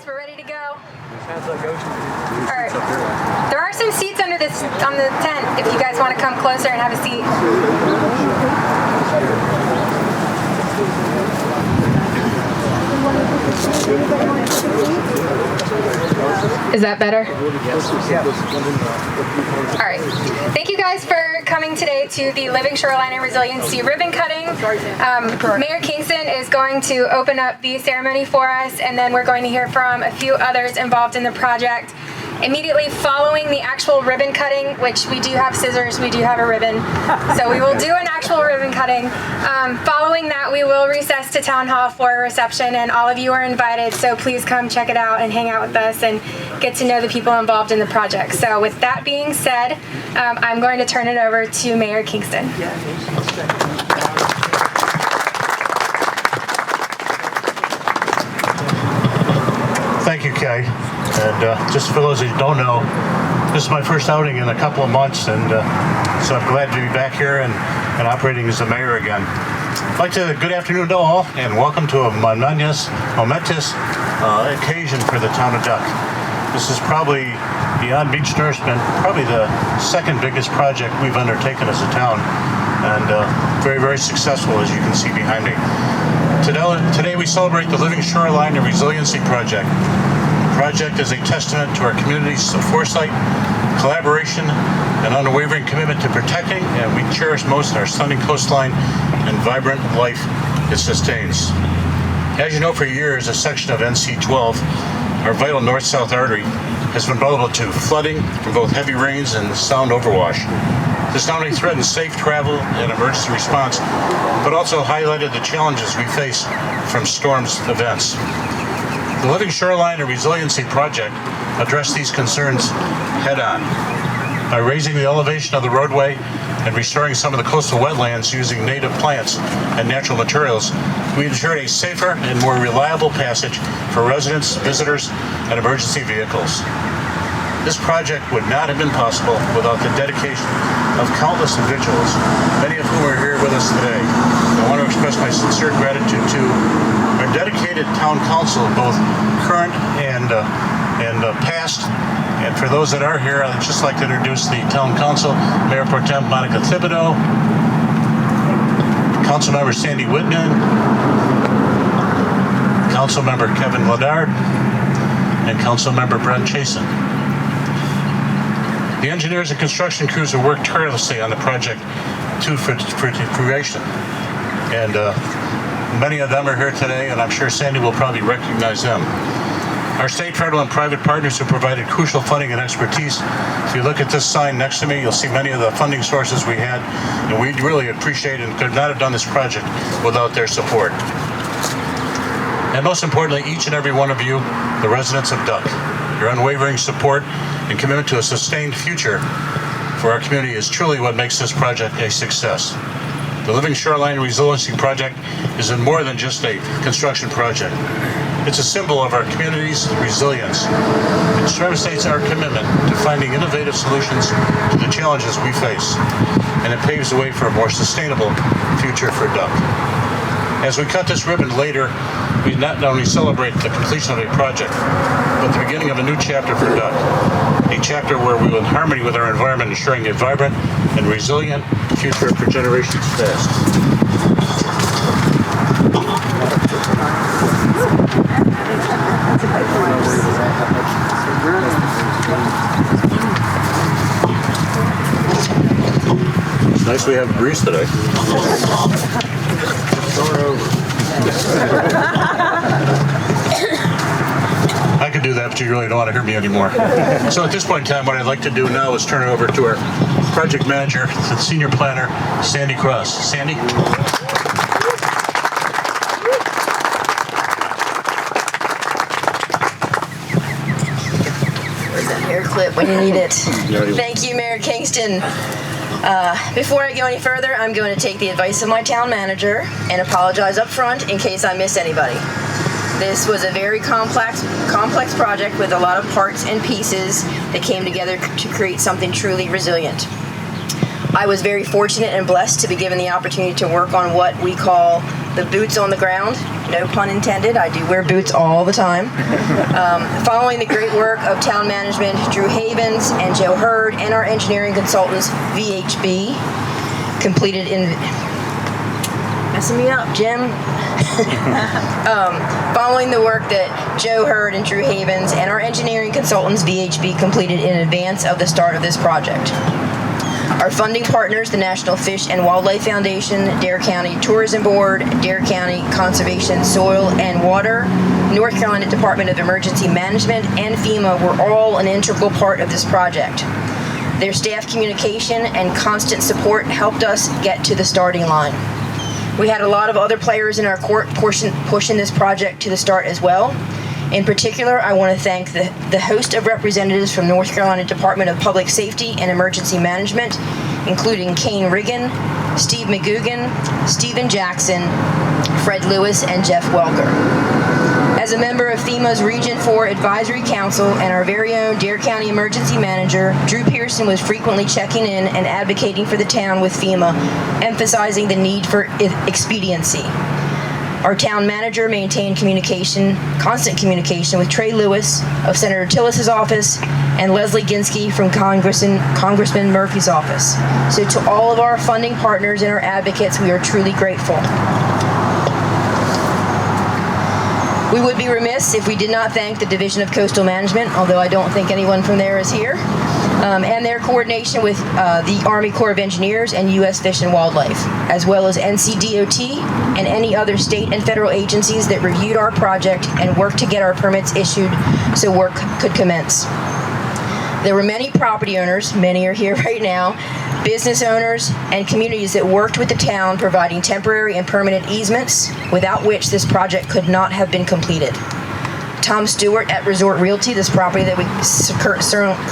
we're ready to go. All right. There are some seats under this on the tent if you guys want to come closer and have a seat. Is that better? All right. Thank you guys for coming today to the Living Shoreline and Resiliency ribbon cutting. Mayor Kingston is going to open up the ceremony for us, and then we're going to hear from a few others involved in the project. Immediately following the actual ribbon cutting, which we do have scissors, we do have a ribbon, so we will do an actual ribbon cutting. Following that, we will recess to Town Hall for a reception, and all of you are invited, so please come check it out and hang out with us and get to know the people involved in the project. So with that being said, I'm going to turn it over to Mayor Kingston. Thank you, Kay. And just for those of you who don't know, this is my first outing in a couple of months, and so I'm glad to be back here and operating as the mayor again. I'd like to good afternoon to all, and welcome to a momentous occasion for the town of Duck. This is probably, beyond beach nourishment, probably the second biggest project we've undertaken as a town, and very, very successful, as you can see behind me. Today we celebrate the Living Shoreline and Resiliency Project. The project is a testament to our community's foresight, collaboration, and unwavering commitment to protecting and we cherish most our stunning coastline and vibrant life it sustains. As you know, for years, a section of NC 12, our vital north-south artery, has been vulnerable to flooding from both heavy rains and sound overwash. This not only threatens safe travel and emergency response, but also highlighted the challenges we face from storms events. The Living Shoreline and Resiliency Project addressed these concerns head-on by raising the elevation of the roadway and restoring some of the coastal wetlands using native plants and natural materials. We ensured a safer and more reliable passage for residents, visitors, and emergency vehicles. This project would not have been possible without the dedication of countless individuals, many of whom are here with us today. I want to express my sincere gratitude to our dedicated town council, both current and past. And for those that are here, I'd just like to introduce the town council, Mayor Pro Tem Monica Thibodeau, Councilmember Sandy Whitman, Councilmember Kevin Ladard, and Councilmember Brent Chasen. The engineers and construction crews have worked tirelessly on the project for fruition. And many of them are here today, and I'm sure Sandy will probably recognize them. Our state, federal, and private partners have provided crucial funding and expertise. If you look at this sign next to me, you'll see many of the funding sources we had, and we really appreciate and could not have done this project without their support. And most importantly, each and every one of you, the residents of Duck, your unwavering support and commitment to a sustained future for our community is truly what makes this project a success. The Living Shoreline Resiliency Project is more than just a construction project. It's a symbol of our community's resilience. It demonstrates our commitment to finding innovative solutions to the challenges we face, and it paves the way for a more sustainable future for Duck. As we cut this ribbon later, we not only celebrate the completion of a project, but the beginning of a new chapter for Duck. A chapter where we will, in harmony with our environment, ensuring a vibrant and resilient future for generations past. It's nice we have grease today. I could do that, but you really don't want to hear me anymore. So at this point in time, what I'd like to do now is turn it over to our project manager and senior planner, Sandy Cross. Sandy? Where's that hair clip when you need it? Thank you, Mayor Kingston. Before I go any further, I'm going to take the advice of my town manager and apologize up front in case I miss anybody. This was a very complex project with a lot of parts and pieces that came together to create something truly resilient. I was very fortunate and blessed to be given the opportunity to work on what we call the boots on the ground. No pun intended, I do wear boots all the time. Following the great work of town management, Drew Havens and Joe Hurd, and our engineering consultants, VHB, completed in... Messing me up, Jim. Following the work that Joe Hurd and Drew Havens and our engineering consultants, VHB, completed in advance of the start of this project. Our funding partners, the National Fish and Wildlife Foundation, Dare County Tourism Board, Dare County Conservation Soil and Water, North Carolina Department of Emergency Management, and FEMA were all an integral part of this project. Their staff communication and constant support helped us get to the starting line. We had a lot of other players in our court pushing this project to the start as well. In particular, I want to thank the host of representatives from North Carolina Department of Public Safety and Emergency Management, including Kane Riggin, Steve McGugan, Stephen Jackson, Fred Lewis, and Jeff Welker. As a member of FEMA's Region 4 Advisory Council and our very own Dare County Emergency Manager, Drew Pearson was frequently checking in and advocating for the town with FEMA, emphasizing the need for expediency. Our town manager maintained constant communication with Trey Lewis of Senator Tillis's office and Leslie Ginsky from Congressman Murphy's office. So to all of our funding partners and our advocates, we are truly grateful. We would be remiss if we did not thank the Division of Coastal Management, although I don't think anyone from there is here, and their coordination with the Army Corps of Engineers and U.S. Fish and Wildlife, as well as NCDOT and any other state and federal agencies that reviewed our project and worked to get our permits issued so work could commence. There were many property owners, many are here right now, business owners, and communities that worked with the town providing temporary and permanent easements, without which this project could not have been completed. Tom Stewart at Resort Realty, this property that we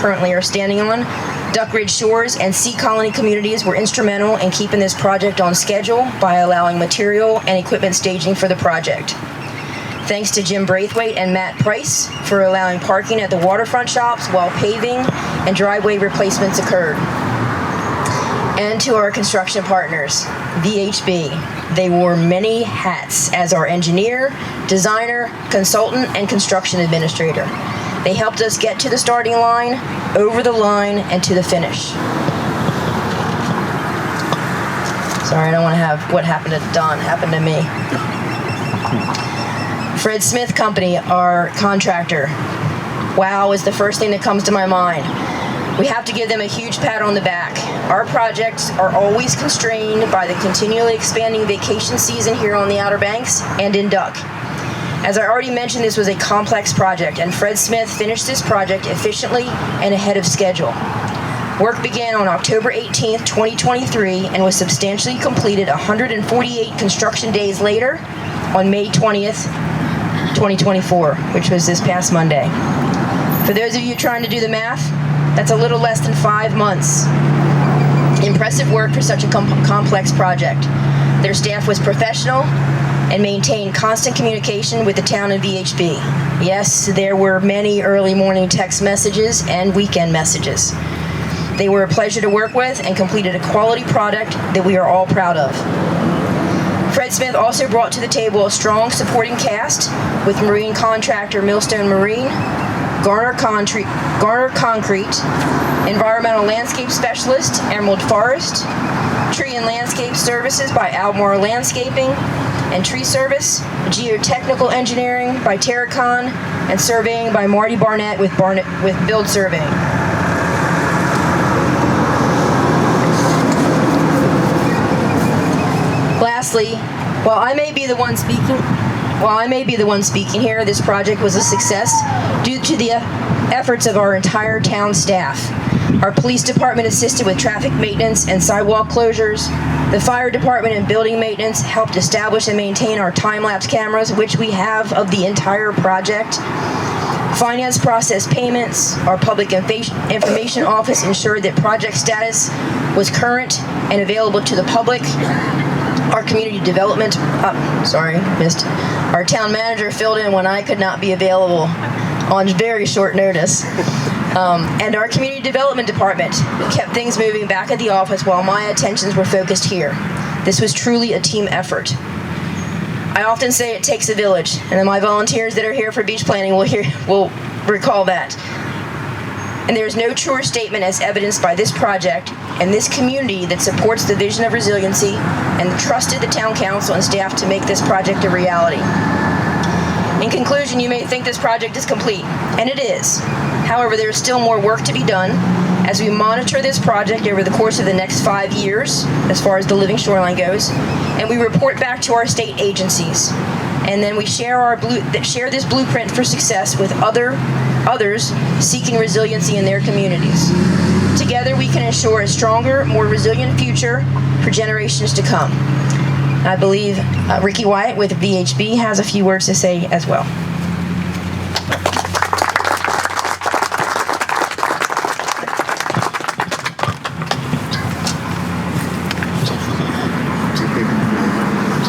currently are standing on, Duck Ridge Shores, and Sea Colony communities were instrumental in keeping this project on schedule by allowing material and equipment staging for the project. Thanks to Jim Braithwaite and Matt Price for allowing parking at the waterfront shops while paving and driveway replacements occurred. And to our construction partners, VHB. They wore many hats as our engineer, designer, consultant, and construction administrator. They helped us get to the starting line, over the line, and to the finish. Sorry, I don't want to have what happened to Don happen to me. Fred Smith Company, our contractor. Wow is the first thing that comes to my mind. We have to give them a huge pat on the back. Our projects are always constrained by the continually expanding vacation season here on the Outer Banks and in Duck. As I already mentioned, this was a complex project, and Fred Smith finished this project efficiently and ahead of schedule. Work began on October 18th, 2023, and was substantially completed 148 construction days later on May 20th, 2024, which was this past Monday. For those of you trying to do the math, that's a little less than 5 months. Impressive work for such a complex project. Their staff was professional and maintained constant communication with the town and VHB. Yes, there were many early morning text messages and weekend messages. They were a pleasure to work with and completed a quality product that we are all proud of. Fred Smith also brought to the table a strong supporting cast with marine contractor Millstone Marine, Garner Concrete, Environmental Landscape Specialist Emerald Forest, Tree and Landscape Services by Almore Landscaping, and Tree Service, Geotechnical Engineering by Terracon, and Surveying by Marty Barnett with Build Surveying. Lastly, while I may be the one speaking here, this project was a success due to the efforts of our entire town staff. Our police department assisted with traffic maintenance and sidewalk closures. The fire department and building maintenance helped establish and maintain our time-lapse cameras, which we have of the entire project. Finance processed payments. Our public information office ensured that project status was current and available to the public. Our community development, our town manager filled in when I could not be available on very short notice. And our community development department kept things moving back at the office while my attentions were focused here. This was truly a team effort. I often say it takes a village, and then my volunteers that are here for beach planning will recall that. And there is no truer statement as evidenced by this project and this community that supports the vision of resiliency and trusted the town council and staff to make this project a reality. In conclusion, you may think this project is complete, and it is. However, there is still more work to be done as we monitor this project over the course of the next 5 years, as far as the living shoreline goes, and we report back to our state agencies. And then we share this blueprint for success with others seeking resiliency in their communities. Together, we can ensure a stronger, more resilient future for generations to come. I believe Ricky Wiatt with VHB has a few words to say as well.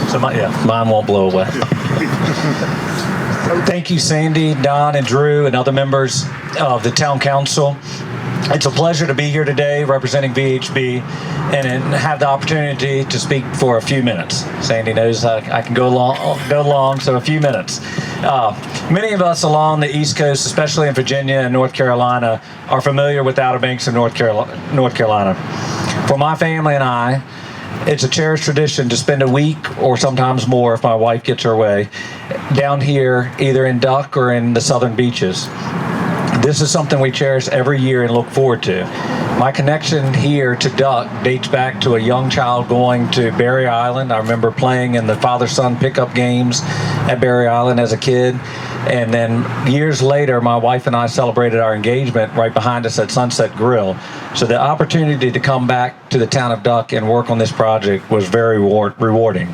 So mine won't blow away. Thank you, Sandy, Don, and Drew, and other members of the Town Council. It's a pleasure to be here today representing VHB and have the opportunity to speak for a few minutes. Sandy knows I can go long, so a few minutes. Many of us along the East Coast, especially in Virginia and North Carolina, are familiar with Outer Banks of North Carolina. For my family and I, it's a cherished tradition to spend a week or sometimes more, if my wife gets her way, down here either in Duck or in the southern beaches. This is something we cherish every year and look forward to. My connection here to Duck dates back to a young child going to Berry Island. I remember playing in the father-son pickup games at Berry Island as a kid. And then years later, my wife and I celebrated our engagement right behind us at Sunset Grill. So the opportunity to come back to the town of Duck and work on this project was very rewarding.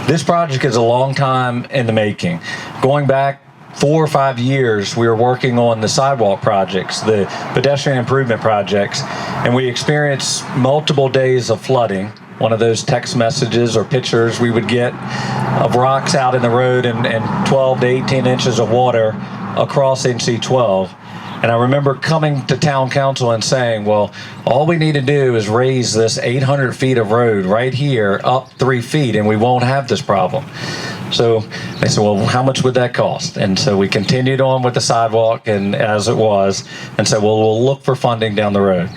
This project is a long time in the making. Going back 4 or 5 years, we were working on the sidewalk projects, the pedestrian improvement projects, and we experienced multiple days of flooding. One of those text messages or pictures we would get of rocks out in the road and 12 to 18 inches of water across NC-12. And I remember coming to town council and saying, well, all we need to do is raise this 800 feet of road right here up 3 feet and we won't have this problem. So they said, well, how much would that cost? And so we continued on with the sidewalk and as it was, and said, well, we'll look for funding down the road.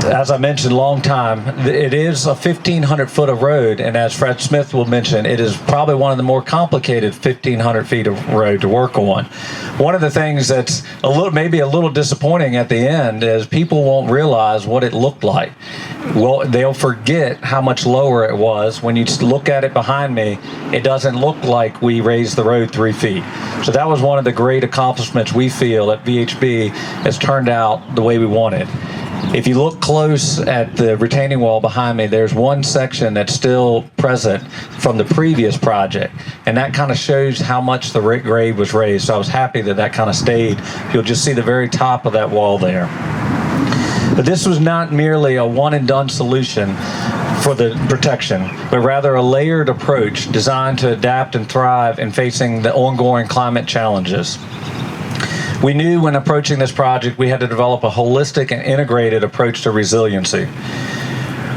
As I mentioned, long time, it is a 1,500 foot of road, and as Fred Smith will mention, it is probably one of the more complicated 1,500 feet of road to work on. One of the things that's maybe a little disappointing at the end is people won't realize what it looked like. Well, they'll forget how much lower it was. When you look at it behind me, it doesn't look like we raised the road 3 feet. So that was one of the great accomplishments we feel at VHB has turned out the way we wanted. If you look close at the retaining wall behind me, there's one section that's still present from the previous project, and that kind of shows how much the grade was raised. So I was happy that that kind of stayed. You'll just see the very top of that wall there. But this was not merely a one-and-done solution for the protection, but rather a layered approach designed to adapt and thrive in facing the ongoing climate challenges. We knew when approaching this project we had to develop a holistic and integrated approach to resiliency,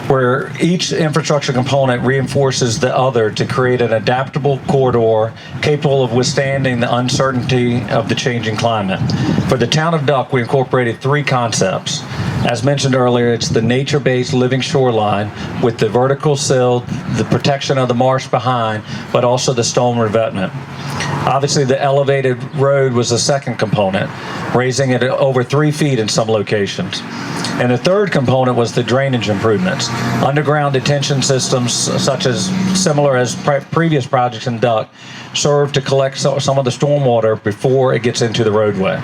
where each infrastructure component reinforces the other to create an adaptable corridor capable of withstanding the uncertainty of the changing climate. For the town of Duck, we incorporated 3 concepts. As mentioned earlier, it's the nature-based living shoreline with the vertical sill, the protection of the marsh behind, but also the stone revetment. Obviously, the elevated road was the second component, raising it over 3 feet in some locations. And the third component was the drainage improvements. Underground detention systems, similar as previous projects in Duck, serve to collect some of the stormwater before it gets into the roadway.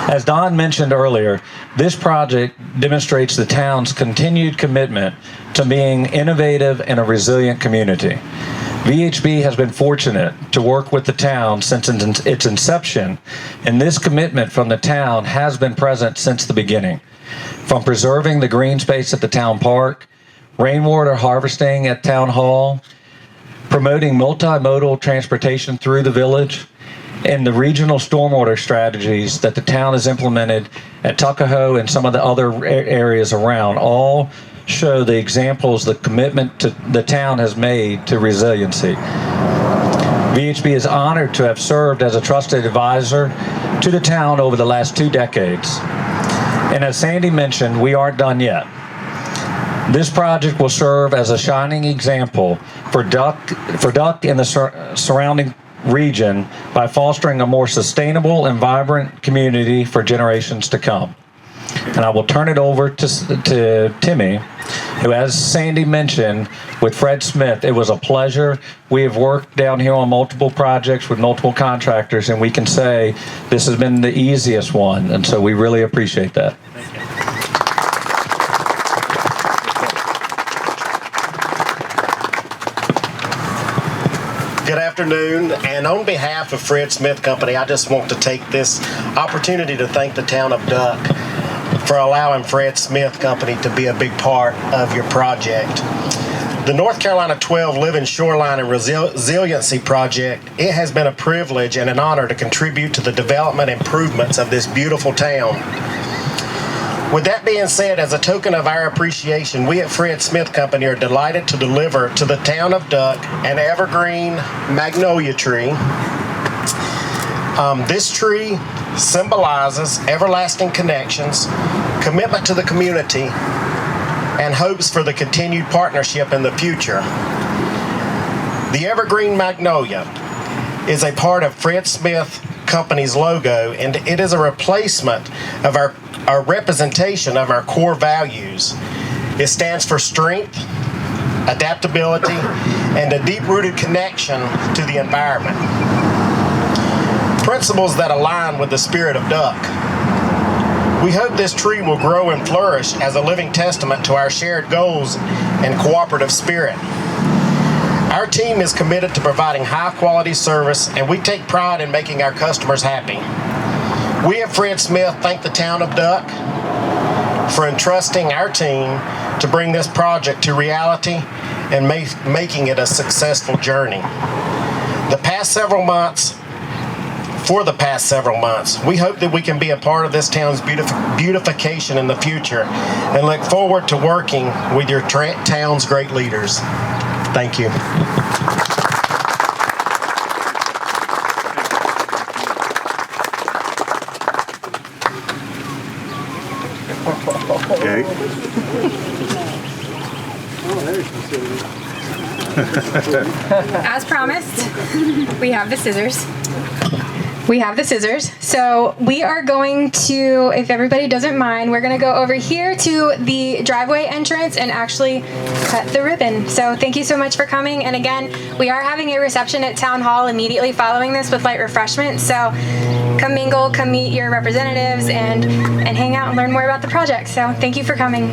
As Don mentioned earlier, this project demonstrates the town's continued commitment to being innovative and a resilient community. VHB has been fortunate to work with the town since its inception, and this commitment from the town has been present since the beginning. From preserving the green space at the town park, rainwater harvesting at town hall, promoting multimodal transportation through the village, and the regional stormwater strategies that the town has implemented at Tuckahoe and some of the other areas around, all show the examples, the commitment the town has made to resiliency. VHB is honored to have served as a trusted advisor to the town over the last 2 decades. And as Sandy mentioned, we aren't done yet. This project will serve as a shining example for duck in the surrounding region by fostering a more sustainable and vibrant community for generations to come. And I will turn it over to Timmy, who, as Sandy mentioned, with Fred Smith, it was a pleasure. We have worked down here on multiple projects with multiple contractors, and we can say this has been the easiest one, and so we really appreciate that. Good afternoon, and on behalf of Fred Smith Company, I just want to take this opportunity to thank the town of Duck for allowing Fred Smith Company to be a big part of your project. The North Carolina 12 Living Shoreline and Resiliency Project, it has been a privilege and an honor to contribute to the development improvements of this beautiful town. With that being said, as a token of our appreciation, we at Fred Smith Company are delighted to deliver to the town of Duck an evergreen magnolia tree. This tree symbolizes everlasting connections, commitment to the community, and hopes for the continued partnership in the future. The evergreen magnolia is a part of Fred Smith Company's logo, and it is a replacement of our representation of our core values. It stands for strength, adaptability, and a deep-rooted connection to the environment. Principles that align with the spirit of Duck. We hope this tree will grow and flourish as a living testament to our shared goals and cooperative spirit. Our team is committed to providing high-quality service, and we take pride in making our customers happy. We at Fred Smith thank the town of Duck for entrusting our team to bring this project to reality and making it a successful journey. For the past several months, we hope that we can be a part of this town's beautification in the future and look forward to working with your town's great leaders. Thank you. Okay. As promised, we have the scissors. So we are going to, if everybody doesn't mind, we're going to go over here to the driveway entrance and actually cut the ribbon. So thank you so much for coming. And again, we are having a reception at Town Hall immediately following this with light refreshments. So come mingle, come meet your representatives, and hang out and learn more about the project. So thank you for coming.